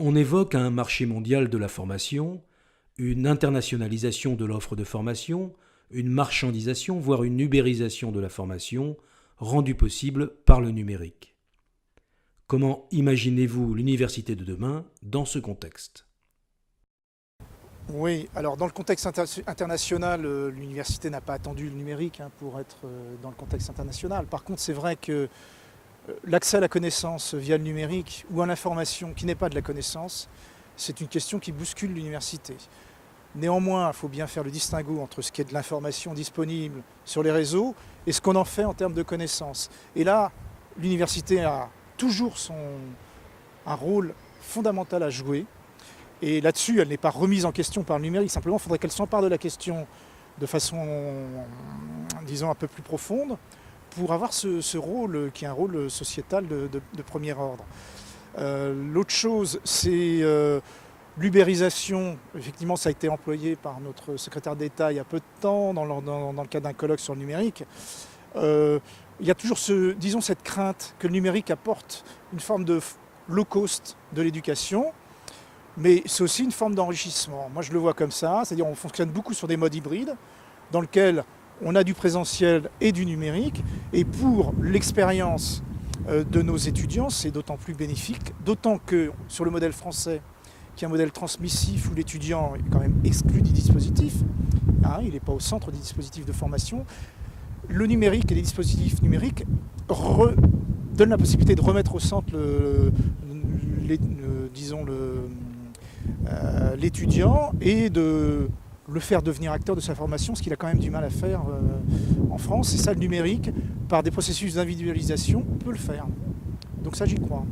On évoque un marché mondial de la formation, une internationalisation de l'offre de formation, une marchandisation, voire une ubérisation de la formation, rendue possible par le numérique. Comment imaginez-vous l'université de demain dans ce contexte? Oui, alors dans le contexte international, l'université n'a pas attendu le numérique pour être dans le contexte international. Par contre, c'est vrai que l'accès à la connaissance via le numérique ou à l'information qui n'est pas de la connaissance, c'est une question qui bouscule l'université. Néanmoins, il faut bien faire le distinguo entre ce qui est de l'information disponible sur les réseaux et ce qu'on en fait en termes de connaissances. Et là, l'université a toujours un rôle fondamental à jouer. Et là-dessus, elle n'est pas remise en question par le numérique. Simplement, il faudrait qu'elle s'empare de la question de façon, disons, un peu plus profonde pour avoir ce rôle qui est un rôle sociétal de premier ordre. L'autre chose, c'est l'ubérisation. Effectivement, ça a été employé par notre secrétaire d'État il y a peu de temps dans le cadre d'un colloque sur le numérique. Il y a toujours disons, cette crainte que le numérique apporte une forme de low cost de l'éducation. Mais c'est aussi une forme d'enrichissement. Moi, je le vois comme ça, c'est-à-dire on fonctionne beaucoup sur des modes hybrides, dans lesquels on a du présentiel et du numérique. Et pour l'expérience de nos étudiants, c'est d'autant plus bénéfique, d'autant que sur le modèle français, qui est un modèle transmissif où l'étudiant est quand même exclu du dispositif, il n'est pas au centre des dispositifs de formation, le numérique et les dispositifs numériques donnent la possibilité de remettre au centre l'étudiant et de le faire devenir acteur de sa formation, ce qu'il a quand même du mal à faire en France. Et ça, le numérique, par des processus d'individualisation, peut le faire. Donc ça, j'y crois.